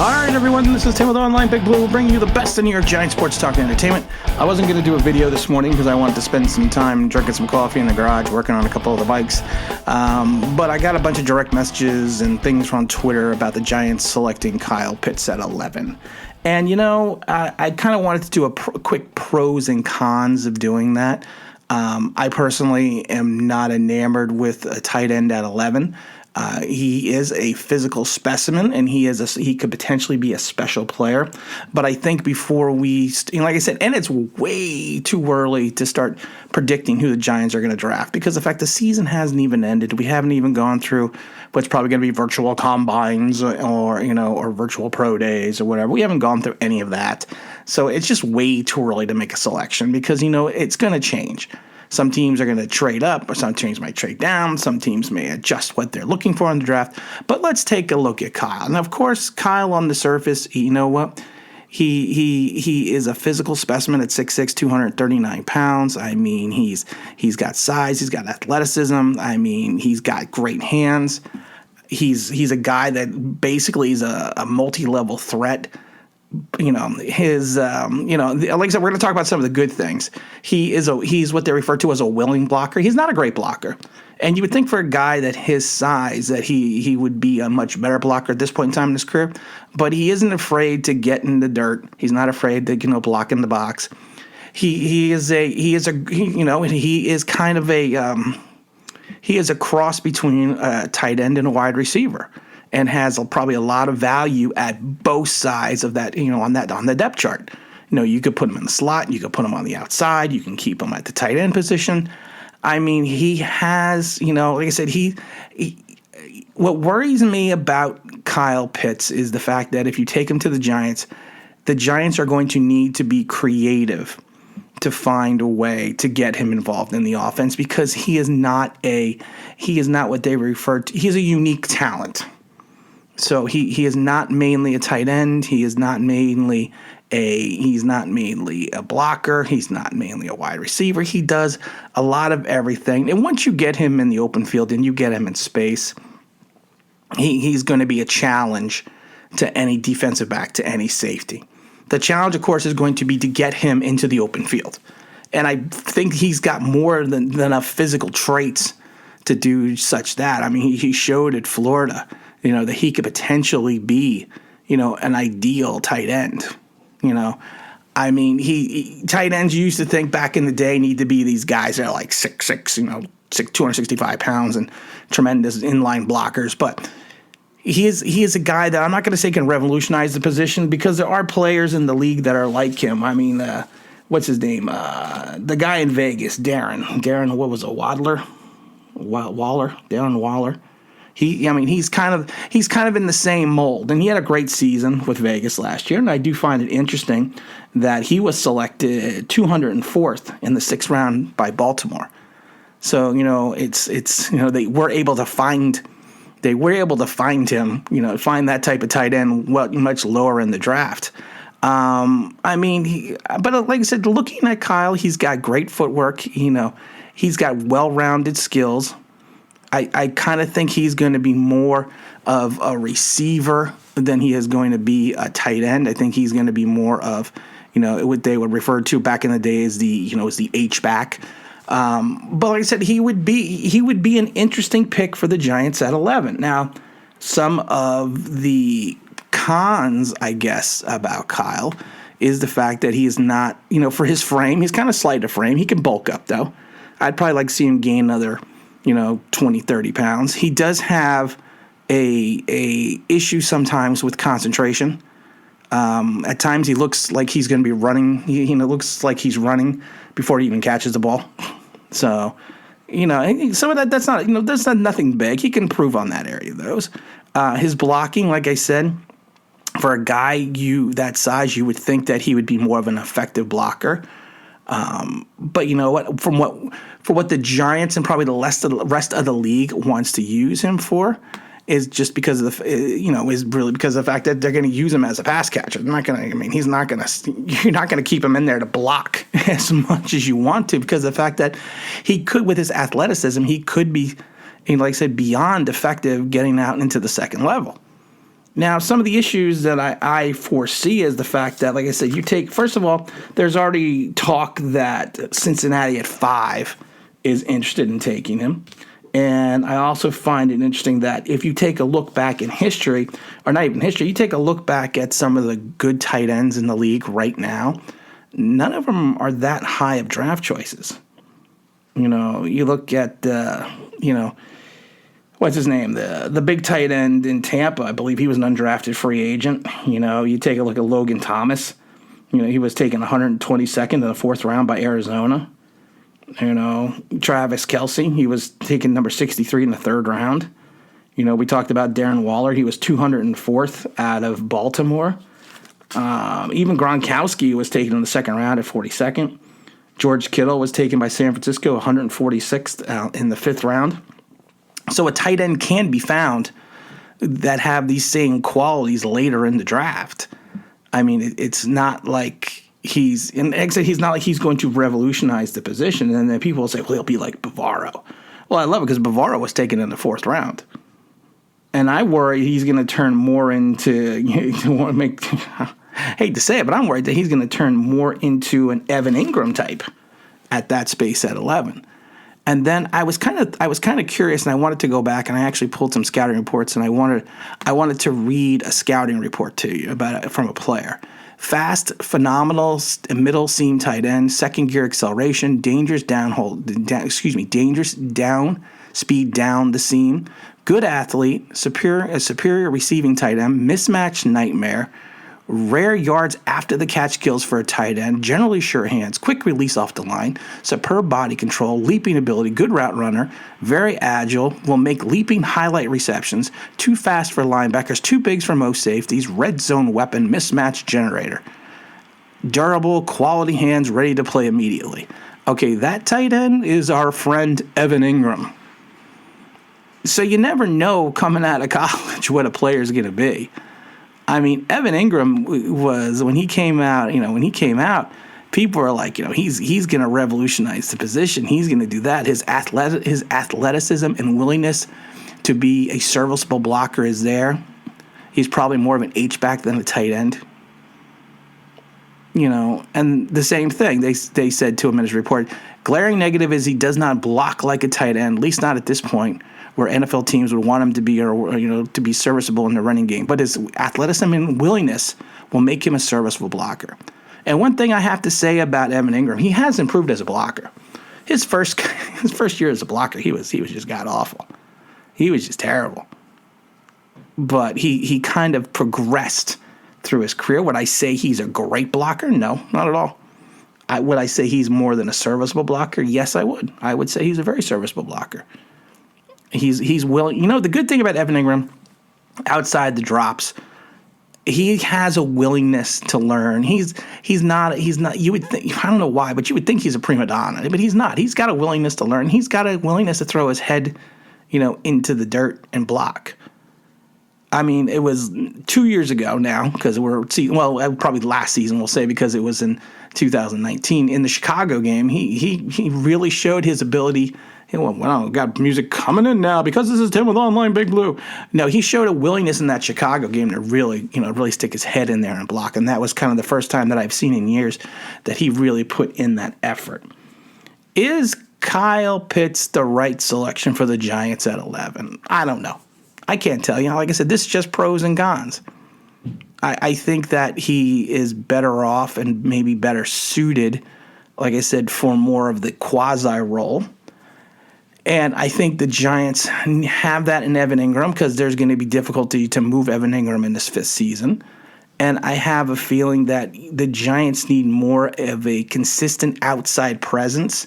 All right, everyone, this is Tim with Online Big Blue, bringing you the best of New York Giants sports talk and entertainment. I wasn't going to do a video this morning because I wanted to spend some time drinking some coffee in the garage, working on a couple of the bikes. But I got a bunch of direct messages and things from Twitter about the Giants selecting Kyle Pitts at 11. And, you know, I kind of wanted to do a quick pros and cons of doing that. I personally am not enamored with a tight end at 11. He is a physical specimen, and he could potentially be a special player. But I think before like I said, and it's way too early to start predicting who the Giants are going to draft because the fact the season hasn't even ended. We haven't even gone through what's probably going to be virtual combines or virtual pro days or whatever. We haven't gone through any of that. So it's just way too early to make a selection because, it's going to change. Some teams are going to trade up, or some teams might trade down. Some teams may adjust what they're looking for in the draft. But let's take a look at Kyle. And of course, Kyle on the surface, you know what? He is a physical specimen at 6'6", 239 pounds. I mean, he's got size, he's got athleticism. I mean, he's got great hands. He's a guy that basically is a multi-level threat. Like I said, we're going to talk about some of the good things. He's what they refer to as a willing blocker. He's not a great blocker. And you would think for a guy that his size that he would be a much better blocker at this point in time in his career, but he isn't afraid to get in the dirt. He's not afraid to, block in the box. He is a cross between a tight end and a wide receiver, and has probably a lot of value at both sides of that, on the depth chart. You could put him in the slot, you could put him on the outside, you can keep him at the tight end position. I mean, he has, like I said, what worries me about Kyle Pitts is the fact that if you take him to the Giants are going to need to be creative to find a way to get him involved in the offense because he is not what they refer to. He's a unique talent. So he is not mainly a tight end. He is not mainly a blocker. He's not mainly a wide receiver. He does a lot of everything. And once you get him in the open field and you get him in space, he's going to be a challenge to any defensive back, to any safety. The challenge, of course, is going to be to get him into the open field. And I think he's got more than enough physical traits to do such that. I mean, he showed at Florida that he could potentially be, an ideal tight end. I mean, tight ends you used to think back in the day need to be these guys that are like 6'6", 265 pounds and tremendous inline blockers. But he is a guy that I'm not going to say can revolutionize the position because there are players in the league that are like him. I mean, what's his name? The guy in Vegas, Darren, what was it, Waller? Darren Waller. He's kind of in the same mold, and he had a great season with Vegas last year. And I do find it interesting that he was selected 204th in the 6th round by Baltimore. So they were able to find him, find that type of tight end much lower in the draft. But like I said, looking at Kyle, he's got great footwork. He's got well-rounded skills. I kind of think he's going to be more of a receiver than he is going to be a tight end. I think he's going to be more of, what they would refer to back in the day as the H-back. But like I said, he would be an interesting pick for the Giants at 11. Now, some of the cons, I guess, about Kyle is the fact that he is not, for his frame, he's kind of slight of frame. He can bulk up, though. I'd probably like to see him gain another 20, 30 pounds. He does have a issue sometimes with concentration. At times he looks like he's going to be running. He looks like he's running before he even catches the ball. So, some of that's not nothing big. He can improve on that area, those. His blocking, like I said, for a guy that size, you would think that he would be more of an effective blocker. But you know what? For what the Giants and probably the rest of the league wants to use him for, is just because of is really because of the fact that they're going to use him as a pass catcher. They're not going to. I mean, you're not going to keep him in there to block as much as you want to, because of the fact that he could, with his athleticism, he could be, like I said, beyond effective getting out into the second level. Now, some of the issues that I foresee is the fact that, like I said, first of all, there's already talk that Cincinnati at 5 is interested in taking him. And I also find it interesting that if you take a look back in history, or not even history, you take a look back at some of the good tight ends in the league right now, none of them are that high of draft choices. You look at, what's his name? The big tight end in Tampa, I believe he was an undrafted free agent. You take a look at Logan Thomas. He was taken 122nd in the 4th round by Arizona. Travis Kelce, he was taken number 63 in the 3rd round. We talked about Darren Waller. He was 204th out of Baltimore. Even Gronkowski was taken in the 2nd round at 42nd. George Kittle was taken by San Francisco 146th in the 5th round. So a tight end can be found that have these same qualities later in the draft. I mean, it's not like he's not like he's going to revolutionize the position. And then people will say, well, he'll be like Bavaro. Well, I love it because Bavaro was taken in the 4th round. And I worry he's going to turn more into, hate to say it, but I'm worried that he's going to turn more into an Evan Ingram type at that space at 11. And then I was kind of curious, and I wanted to go back, and I actually pulled some scouting reports, and I wanted to read a scouting report to you from a player. Fast, phenomenal, middle seam tight end, second gear acceleration, dangerous down speed down the seam, good athlete, superior receiving tight end, mismatch nightmare, rare yards after the catch kills for a tight end, generally sure hands, quick release off the line, superb body control, leaping ability, good route runner, very agile, will make leaping highlight receptions, too fast for linebackers, too big for most safeties, red zone weapon, mismatch generator. Durable, quality hands, ready to play immediately. Okay, that tight end is our friend Evan Ingram. So you never know coming out of college what a player is going to be. I mean, Evan Ingram was, when he came out, people were like, he's going to revolutionize the position. He's going to do that. His athleticism and willingness to be a serviceable blocker is there. He's probably more of an H-back than a tight end. And the same thing, they said to him in his report, glaring negative is he does not block like a tight end, at least not at this point, where NFL teams would want him to be, or to be serviceable in the running game. But his athleticism and willingness will make him a serviceable blocker. And one thing I have to say about Evan Ingram, he has improved as a blocker. His first year as a blocker, he was just god awful. He was just terrible. But he kind of progressed through his career. Would I say he's a great blocker? No, not at all. Would I say he's more than a serviceable blocker? Yes, I would. I would say he's a very serviceable blocker. He's willing. The good thing about Evan Ingram, outside the drops, he has a willingness to learn. He's not. You would think, I don't know why, but you would think he's a prima donna, but he's not. He's got a willingness to learn. He's got a willingness to throw his head, into the dirt and block. I mean, it was 2 years ago now, because probably last season we'll say, because it was in 2019 in the Chicago game. He really showed his ability. Well, got music coming in now because this is Tim with Online Big Blue. No, he showed a willingness in that Chicago game to really stick his head in there and block. And that was kind of the first time that I've seen in years that he really put in that effort. Is Kyle Pitts the right selection for the Giants at 11? I don't know. I can't tell you. Like I said, this is just pros and cons. I think that he is better off and maybe better suited, like I said, for more of the quasi role. And I think the Giants have that in Evan Ingram because there's going to be difficulty to move Evan Ingram in this 5th season. And I have a feeling that the Giants need more of a consistent outside presence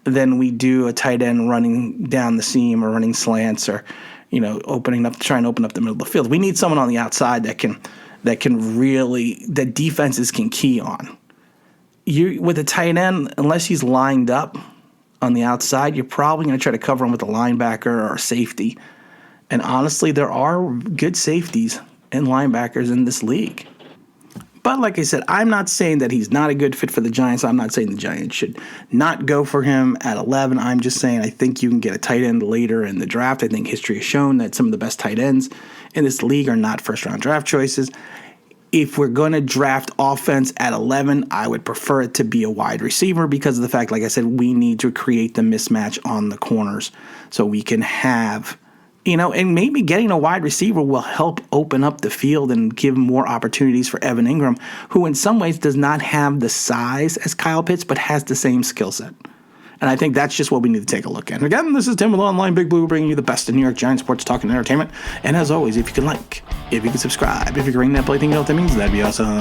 than we do a tight end running down the seam or running slants or, trying to open up the middle of the field. We need someone on the outside that defenses can key on. With a tight end, unless he's lined up on the outside, you're probably going to try to cover him with a linebacker or a safety. And honestly, there are good safeties and linebackers in this league. But like I said, I'm not saying that he's not a good fit for the Giants. I'm not saying the Giants should not go for him at 11. I'm just saying I think you can get a tight end later in the draft. I think history has shown that some of the best tight ends in this league are not first-round draft choices. If we're going to draft offense at 11, I would prefer it to be a wide receiver because of the fact, like I said, we need to create the mismatch on the corners so we can have, and maybe getting a wide receiver will help open up the field and give more opportunities for Evan Ingram, who in some ways does not have the size as Kyle Pitts, but has the same skill set. And I think that's just what we need to take a look at. And again, this is Tim with Online Big Blue, bringing you the best in New York Giants sports talk and entertainment. And as always, if you can like, if you can subscribe, if you can ring that bell, you know what that means, that'd be awesome.